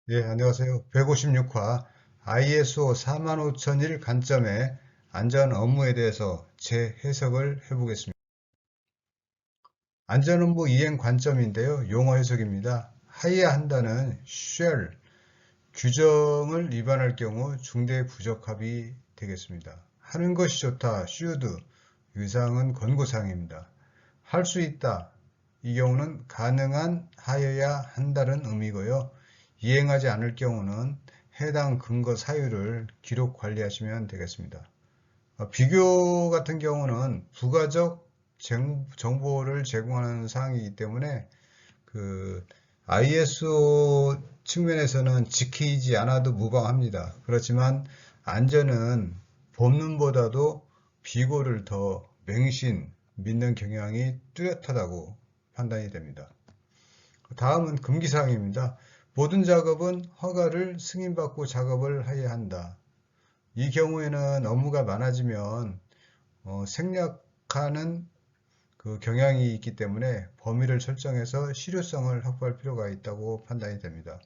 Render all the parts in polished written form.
예, 안녕하세요. 156화 ISO 45001 관점의 안전 업무에 대해서 재해석을 해보겠습니다. 안전 업무 이행 관점인데요. 용어 해석입니다. 하여야 한다는 shall, 규정을 위반할 경우 중대 부적합이 되겠습니다. 하는 것이 좋다, should, 유상은 권고사항입니다. 할 수 있다, 이 경우는 가능한 하여야 한다는 의미고요. 이행하지 않을 경우는 해당 근거 사유를 기록 관리하시면 되겠습니다. 비교 같은 경우는 부가적 정보를 제공하는 사항이기 때문에 그 ISO 측면에서는 지키지 않아도 무방합니다. 그렇지만 안전은 법문보다도 비고를 더 맹신 믿는 경향이 뚜렷하다고 판단이 됩니다. 다음은 금기사항입니다. 모든 작업은 허가를 승인받고 작업을 해야 한다. 이 경우에는 업무가 많아지면 생략하는 그 경향이 있기 때문에 범위를 설정해서 실효성을 확보할 필요가 있다고 판단이 됩니다.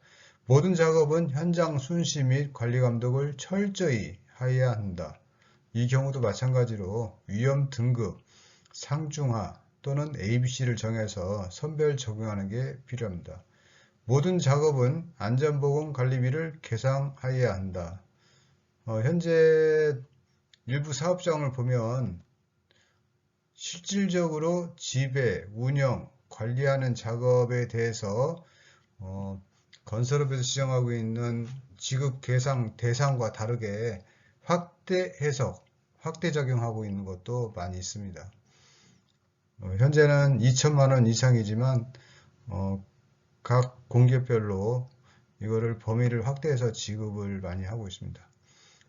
모든 작업은 현장 순시 및 관리 감독을 철저히 하여야 한다. 이 경우도 마찬가지로 위험 등급, 상중하 또는 ABC를 정해서 선별 적용하는 게 필요합니다. 모든 작업은 안전보건관리비를 계상하여야 한다. 현재 일부 사업장을 보면 실질적으로 지배, 운영, 관리하는 작업에 대해서 건설업에서 지정하고 있는 지급 계상 대상과 다르게 확대 해석, 확대 적용하고 있는 것도 많이 있습니다. 현재는 2천만 원 이상이지만 각 공기업별로 이거를 범위를 확대해서 지급을 많이 하고 있습니다.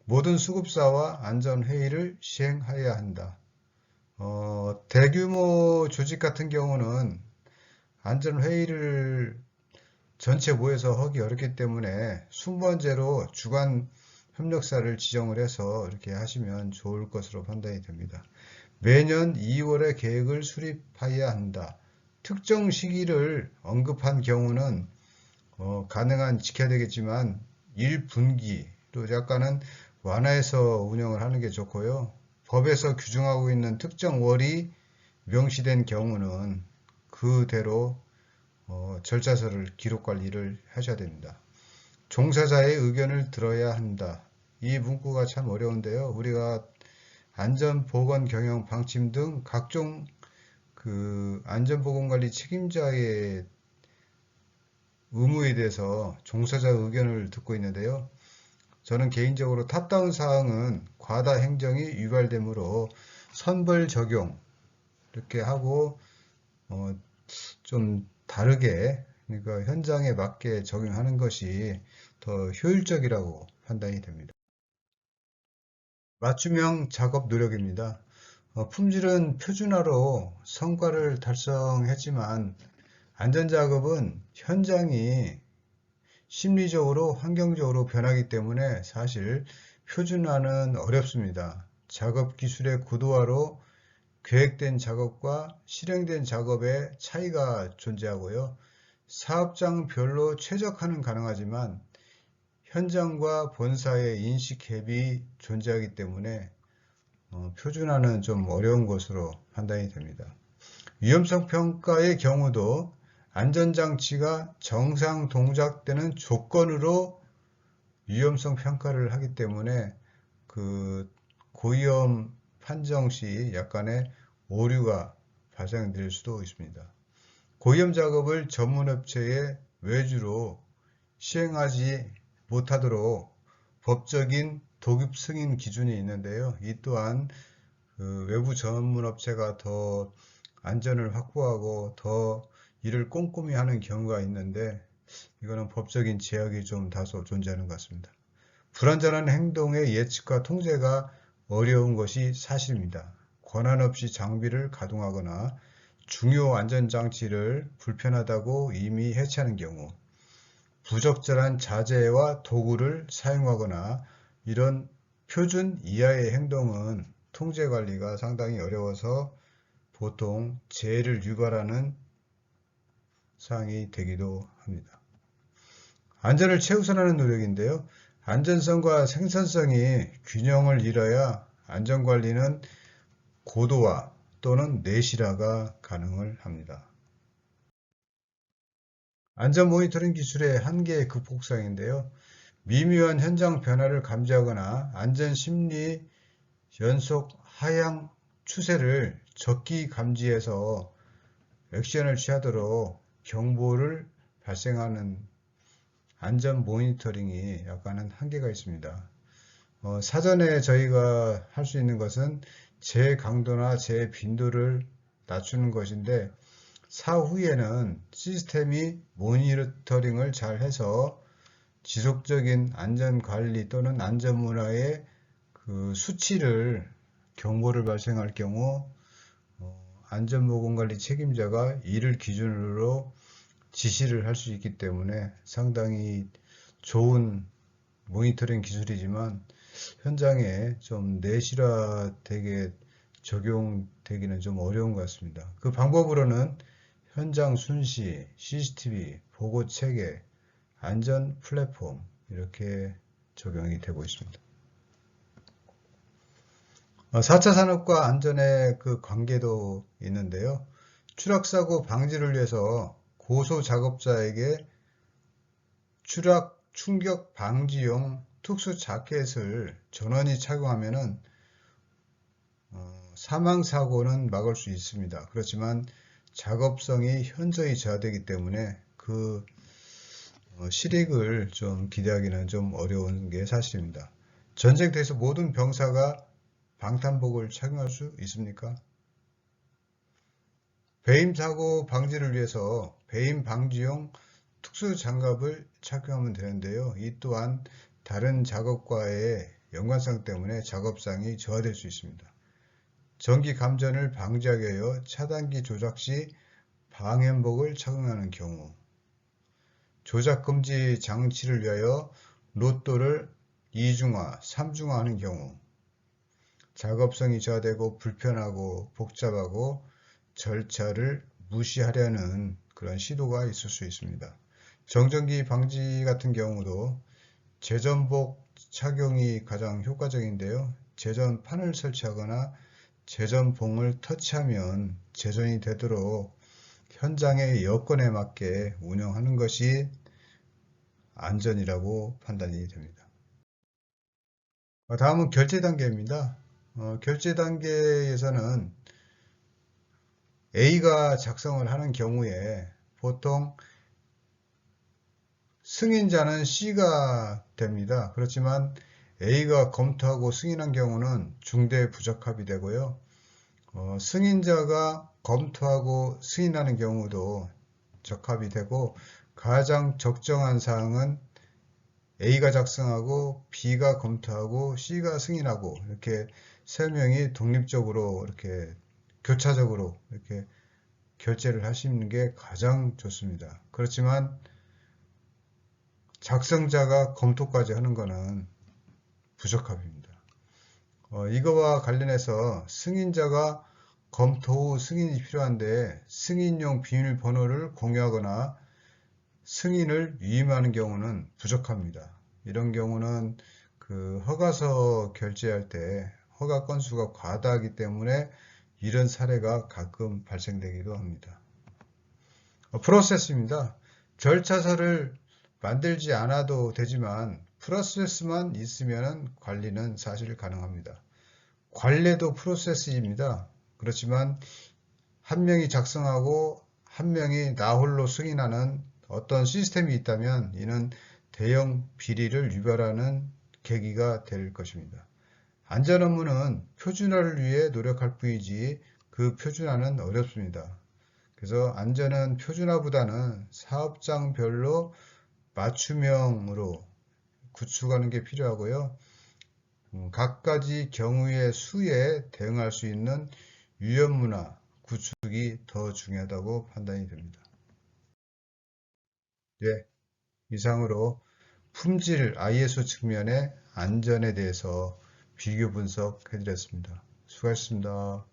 모든 수급사와 안전회의를 시행해야 한다. 대규모 조직 같은 경우는 안전회의를 전체 모여서 하기 어렵기 때문에 순번제로 주간 협력사를 지정을 해서 이렇게 하시면 좋을 것으로 판단이 됩니다. 매년 2월에 계획을 수립해야 한다. 특정 시기를 언급한 경우는 가능한 지켜야 되겠지만 1분기로 약간은 완화해서 운영을 하는 게 좋고요. 법에서 규정하고 있는 특정 월이 명시된 경우는 그대로 절차서를 기록 관리를 하셔야 됩니다. 종사자의 의견을 들어야 한다. 이 문구가 참 어려운데요. 우리가 안전보건 경영 방침 등 각종 그 안전보건관리 책임자의 의무에 대해서 종사자 의견을 듣고 있는데요. 저는 개인적으로 탑다운 사항은 과다 행정이 유발되므로 선벌 적용 이렇게 하고 좀 다르게 그러니까 현장에 맞게 적용하는 것이 더 효율적이라고 판단이 됩니다. 맞춤형 작업 노력입니다. 품질은 표준화로 성과를 달성했지만 안전작업은 현장이 심리적으로 환경적으로 변하기 때문에 사실 표준화는 어렵습니다. 작업 기술의 고도화로 계획된 작업과 실행된 작업의 차이가 존재하고요. 사업장별로 최적화는 가능하지만 현장과 본사의 인식 갭이 존재하기 때문에 표준화는 좀 어려운 것으로 판단이 됩니다. 위험성 평가의 경우도 안전장치가 정상 동작되는 조건으로 위험성 평가를 하기 때문에 그 고위험 판정 시 약간의 오류가 발생될 수도 있습니다. 고위험 작업을 전문업체의 외주로 시행하지 못하도록 법적인 도급 승인 기준이 있는데요. 이 또한 그 외부 전문업체가 더 안전을 확보하고 더 일을 꼼꼼히 하는 경우가 있는데 이거는 법적인 제약이 좀 다소 존재하는 것 같습니다. 불안전한 행동의 예측과 통제가 어려운 것이 사실입니다. 권한 없이 장비를 가동하거나 중요 안전장치를 불편하다고 이미 해체하는 경우, 부적절한 자재와 도구를 사용하거나 이런 표준 이하의 행동은 통제 관리가 상당히 어려워서 보통 재해를 유발하는 사항이 되기도 합니다. 안전을 최우선하는 노력인데요. 안전성과 생산성이 균형을 이뤄야 안전관리는 고도화 또는 내실화가 가능을 합니다. 안전 모니터링 기술의 한계 극복사항인데요. 미묘한 현장 변화를 감지하거나 안전 심리 연속 하향 추세를 적기 감지해서 액션을 취하도록 경보를 발생하는 안전 모니터링이 약간은 한계가 있습니다. 사전에 저희가 할 수 있는 것은 제 강도나 제 빈도를 낮추는 것인데, 사후에는 시스템이 모니터링을 잘 해서 지속적인 안전관리 또는 안전문화의 그 수치를 경보를 발생할 경우 안전보건관리 책임자가 이를 기준으로 지시를 할 수 있기 때문에 상당히 좋은 모니터링 기술이지만 현장에 좀 내실화되게 적용되기는 좀 어려운 것 같습니다. 그 방법으로는 현장 순시, CCTV, 보고 체계, 안전 플랫폼 이렇게 적용이 되고 있습니다. 4차 산업과 안전의 그 관계도 있는데요. 추락사고 방지를 위해서 고소 작업자에게 추락 충격 방지용 특수 자켓을 전원이 착용하면은 사망 사고는 막을 수 있습니다. 그렇지만 작업성이 현저히 저하되기 때문에 그 실익을 좀 기대하기는 좀 어려운 게 사실입니다. 전쟁터에서 모든 병사가 방탄복을 착용할 수 있습니까? 배임 사고 방지를 위해서 배임 방지용 특수 장갑을 착용하면 되는데요. 이 또한 다른 작업과의 연관성 때문에 작업상이 저하될 수 있습니다. 전기 감전을 방지하기 위하여 차단기 조작 시 방염복을 착용하는 경우, 조작 금지 장치를 위하여 로또를 2중화, 3중화하는 경우, 작업성이 저하되고 불편하고 복잡하고 절차를 무시하려는 그런 시도가 있을 수 있습니다. 정전기 방지 같은 경우도 제전복 착용이 가장 효과적인데요. 제전판을 설치하거나 제전봉을 터치하면 제전이 되도록 현장의 여건에 맞게 운영하는 것이 안전이라고 판단이 됩니다. 다음은 결제 단계입니다. 결제 단계에서는 A가 작성을 하는 경우에 보통 승인자는 C가 됩니다. 그렇지만 A가 검토하고 승인한 경우는 중대 부적합이 되고요. 승인자가 검토하고 승인하는 경우도 적합이 되고, 가장 적정한 사항은 A가 작성하고 B가 검토하고 C가 승인하고 이렇게 세 명이 독립적으로 이렇게 교차적으로 이렇게 결제를 하시는 게 가장 좋습니다. 그렇지만 작성자가 검토까지 하는 것은 부적합입니다. 이거와 관련해서 승인자가 검토 후 승인이 필요한데 승인용 비밀번호를 공유하거나 승인을 위임하는 경우는 부족합니다. 이런 경우는 그 허가서 결제할 때 허가 건수가 과다하기 때문에 이런 사례가 가끔 발생되기도 합니다. 프로세스입니다. 절차서를 만들지 않아도 되지만 프로세스만 있으면 관리는 사실 가능합니다. 관례도 프로세스입니다. 그렇지만 한 명이 작성하고 한 명이 나 홀로 승인하는 어떤 시스템이 있다면 이는 대형 비리를 유발하는 계기가 될 것입니다. 안전 업무는 표준화를 위해 노력할 뿐이지 그 표준화는 어렵습니다. 그래서 안전은 표준화보다는 사업장별로 맞춤형으로 구축하는 게 필요하고요. 각가지 경우의 수에 대응할 수 있는 유연문화 구축이 더 중요하다고 판단이 됩니다. 네, 이상으로 품질 ISO 측면의 안전에 대해서 비교 분석해 드렸습니다. 수고하셨습니다.